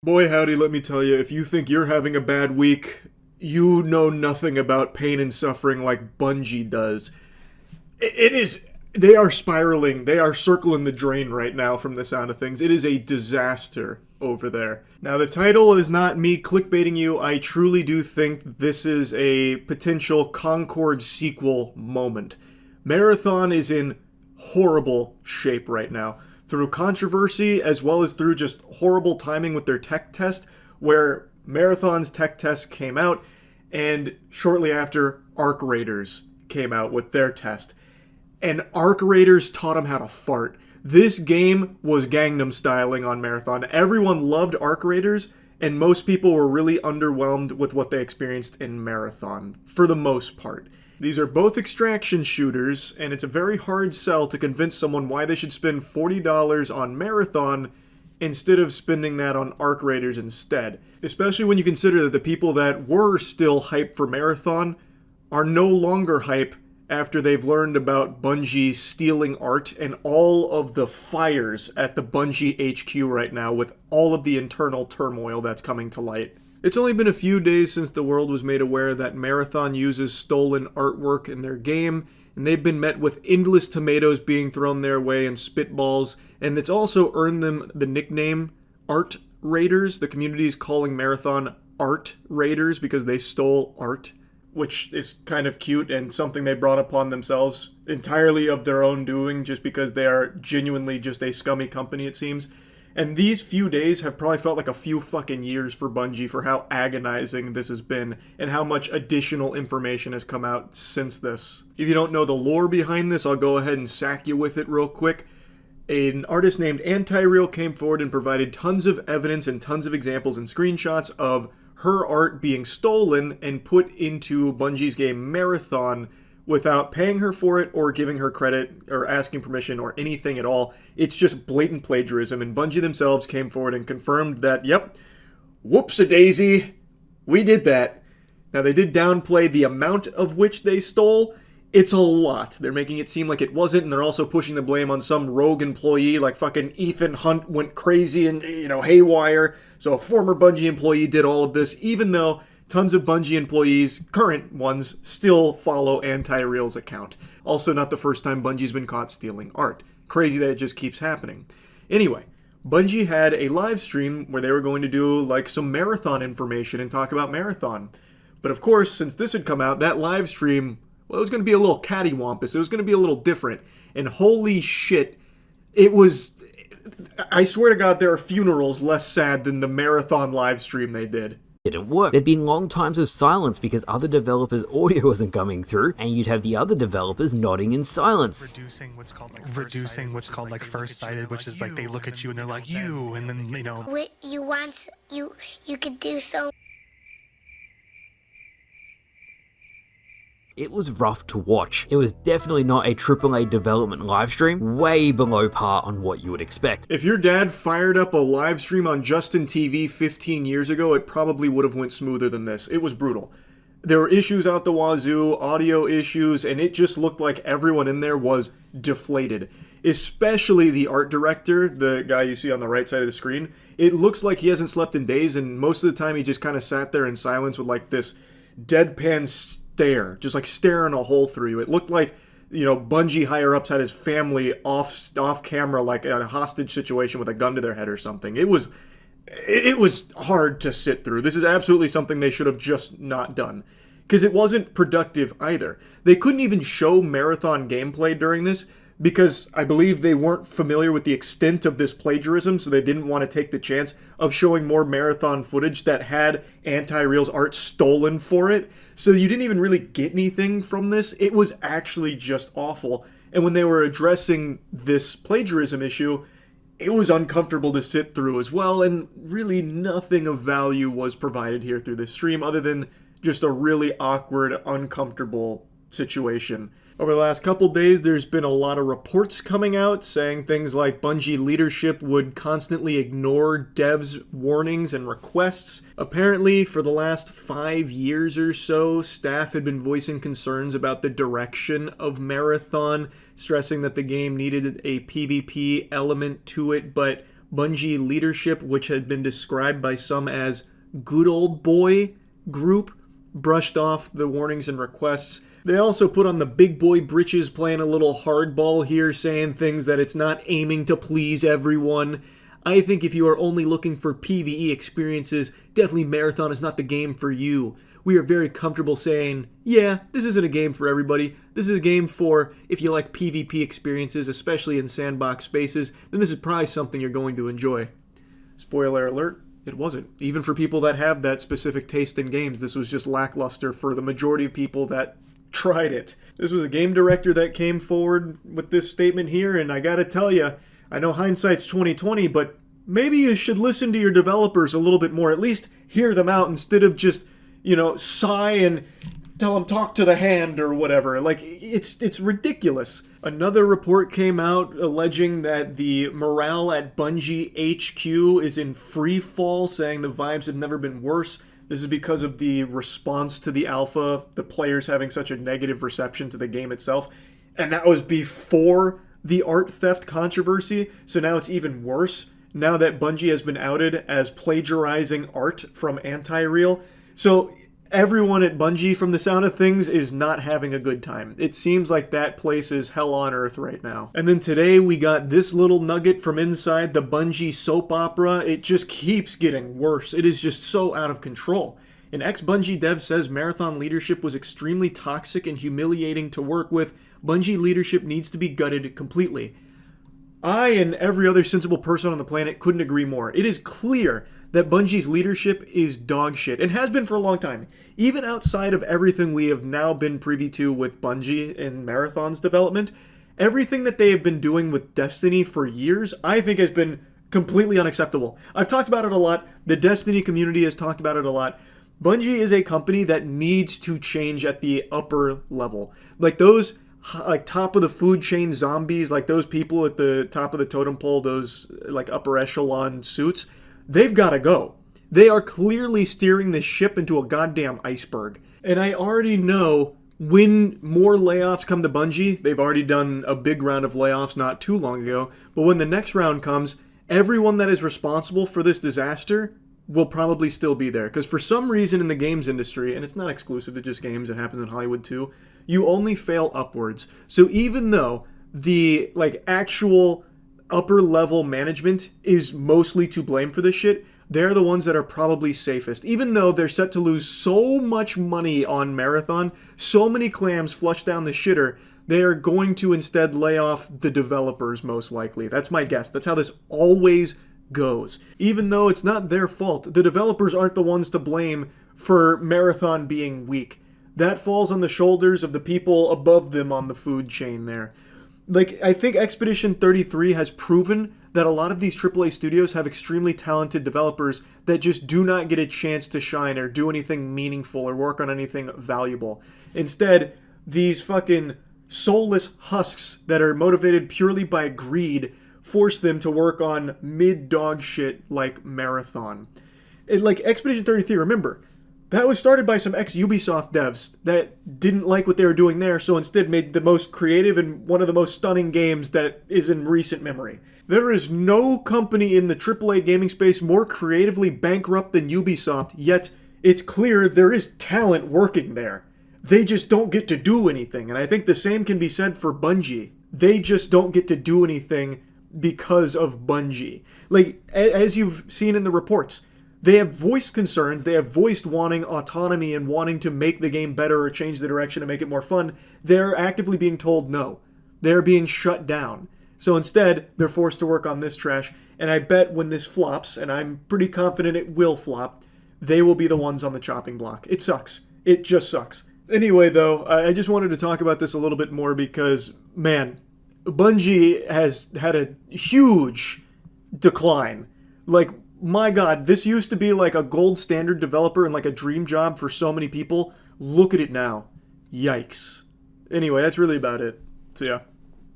Boy, howdy, let me tell you, if you think you're having a bad week, you know nothing about pain and suffering like Bungie does. It is. They are spiraling. They are circling the drain right now from the sound of things. It is a disaster over there. Now, the title is not me clickbaiting you. I truly do think this is a potential Concord sequel moment. Marathon is in horrible shape right now. Through controversy as well as through just horrible timing with their tech test, where Marathon's tech test came out, and shortly after, Arc Raiders came out with their test. And Arc Raiders taught them how to fart. This game was Gangnam styling on Marathon. Everyone loved Arc Raiders, and most people were really underwhelmed with what they experienced in Marathon, for the most part. These are both extraction shooters, and it's a very hard sell to convince someone why they should spend $40 on Marathon instead of spending that on Arc Raiders instead. Especially when you consider that the people that were still hyped for Marathon are no longer hype after they've learned about Bungie stealing art and all of the fires at the Bungie HQ right now with all of the internal turmoil that's coming to light. It's only been a few days since the world was made aware that Marathon uses stolen artwork in their game, and they've been met with endless tomatoes being thrown their way and spitballs, and it's also earned them the nickname Art Raiders. The community is calling Marathon Art Raiders because they stole art, which is kind of cute and something they brought upon themselves entirely of their own doing just because they are genuinely just a scummy company, it seems. And these few days have probably felt like a few fucking years for Bungie for how agonizing this has been and how much additional information has come out since this. If you don't know the lore behind this, I'll go ahead and sack you with it real quick. An artist named Anti-Real came forward and provided tons of evidence and tons of examples and screenshots of her art being stolen and put into Bungie's game Marathon without paying her for it or giving her credit or asking permission or anything at all. It's just blatant plagiarism, and Bungie themselves came forward and confirmed that, yep, whoops-a-daisy, we did that. Now, they did downplay the amount of which they stole. It's a lot. They're making it seem like it wasn't, and they're also pushing the blame on some rogue employee like fucking Ethan Hunt went crazy and, haywire. So a former Bungie employee did all of this, even though tons of Bungie employees, current ones, still follow Anti-Real's account. Also, not the first time Bungie's been caught stealing art. Crazy that it just keeps happening. Anyway, Bungie had a live stream where they were going to do like some Marathon information and talk about Marathon. But of course, since this had come out, that live stream, well, it was going to be a little cattywampus. It was going to be a little different. And holy shit, it was... I swear to God, there are funerals less sad than the Marathon live stream they did. Didn't work. There'd been long times of silence because other developers' audio wasn't coming through, and you'd have the other developers nodding in silence. Reducing what's called like first sighted, which is like they look at you and they're like you, and then What you want, you could do so. It was rough to watch. It was definitely not a AAA development livestream, way below par on what you would expect. If your dad fired up a live stream on Justin TV 15 years ago, it probably would have went smoother than this. It was brutal. There were issues out the wazoo, audio issues, and it just looked like everyone in there was deflated. Especially the art director, the guy you see on the right side of the screen. It looks like he hasn't slept in days, and most of the time he just kind of sat there in silence with like this deadpan stare, just like staring a hole through you. It looked like, Bungie higher-ups had his family off camera, like in a hostage situation with a gun to their head or something. It was hard to sit through. This is absolutely something they should have just not done, because it wasn't productive either. They couldn't even show Marathon gameplay during this because I believe they weren't familiar with the extent of this plagiarism, so they didn't want to take the chance of showing more Marathon footage that had Anti-Real's art stolen for it. So you didn't even really get anything from this. It was actually just awful. And when they were addressing this plagiarism issue, it was uncomfortable to sit through as well, and really nothing of value was provided here through this stream other than just a really awkward, uncomfortable situation. Over the last couple days, there's been a lot of reports coming out saying things like Bungie leadership would constantly ignore devs' warnings and requests. Apparently, for the last 5 years or so, staff had been voicing concerns about the direction of Marathon, stressing that the game needed a PvP element to it, but Bungie leadership, which had been described by some as good old boy group, brushed off the warnings and requests. They also put on the big boy britches, playing a little hardball here, saying things that it's not aiming to please everyone. I think if you are only looking for PvE experiences, definitely Marathon is not the game for you. We are very comfortable saying, yeah, this isn't a game for everybody. This is a game for if you like PvP experiences, especially in sandbox spaces, then this is probably something you're going to enjoy. Spoiler alert, it wasn't. Even for people that have that specific taste in games, this was just lackluster for the majority of people that tried it. This was a game director that came forward with this statement here, and I gotta tell you, I know hindsight's 20/20, but maybe you should listen to your developers a little bit more. At least hear them out instead of just, sigh and tell them talk to the hand or whatever. Like, it's ridiculous. Another report came out alleging that the morale at Bungie HQ is in free fall, saying the vibes have never been worse. This is because of the response to the alpha, the players having such a negative reception to the game itself. And that was before the art theft controversy, so now it's even worse, now that Bungie has been outed as plagiarizing art from Anti-Real. So everyone at Bungie, from the sound of things, is not having a good time. It seems like that place is hell on earth right now. And then today we got this little nugget from inside the Bungie soap opera. It just keeps getting worse. It is just so out of control. An ex-Bungie dev says Marathon leadership was extremely toxic and humiliating to work with. Bungie leadership needs to be gutted completely. I and every other sensible person on the planet couldn't agree more. It is clear that Bungie's leadership is dog shit, and has been for a long time. Even outside of everything we have now been privy to with Bungie in Marathon's development, everything that they have been doing with Destiny for years, I think has been completely unacceptable. I've talked about it a lot. The Destiny community has talked about it a lot. Bungie is a company that needs to change at the upper level. Like those top of the food chain zombies, like those people at the top of the totem pole, those like upper echelon suits, they've got to go. They are clearly steering this ship into a goddamn iceberg. And I already know when more layoffs come to Bungie, they've already done a big round of layoffs not too long ago, but when the next round comes, everyone that is responsible for this disaster will probably still be there. Because for some reason in the games industry, and it's not exclusive to just games, it happens in Hollywood too, you only fail upwards. So even though the actual upper level management is mostly to blame for this shit, they're the ones that are probably safest. Even though they're set to lose so much money on Marathon, so many clams flush down the shitter, they are going to instead lay off the developers most likely. That's my guess. That's how this always goes. Even though it's not their fault, the developers aren't the ones to blame for Marathon being weak. That falls on the shoulders of the people above them on the food chain there. I think Expedition 33 has proven that a lot of these AAA studios have extremely talented developers that just do not get a chance to shine or do anything meaningful or work on anything valuable. Instead, these fucking soulless husks that are motivated purely by greed force them to work on mid-dog shit like Marathon. Expedition 33, remember, that was started by some ex-Ubisoft devs that didn't like what they were doing there, so instead made the most creative and one of the most stunning games that is in recent memory. There is no company in the AAA gaming space more creatively bankrupt than Ubisoft, yet it's clear there is talent working there. They just don't get to do anything, and I think the same can be said for Bungie. They just don't get to do anything because of Bungie. As you've seen in the reports, they have voiced concerns, they have voiced wanting autonomy and wanting to make the game better or change the direction and make it more fun. They're actively being told no. They're being shut down. So instead, they're forced to work on this trash, and I bet when this flops, and I'm pretty confident it will flop, they will be the ones on the chopping block. It sucks. It just sucks. Anyway, though, I just wanted to talk about this a little bit more because, man, Bungie has had a huge decline. My God, this used to be a gold standard developer and a dream job for so many people. Look at it now. Yikes. Anyway, that's really about it. So yeah.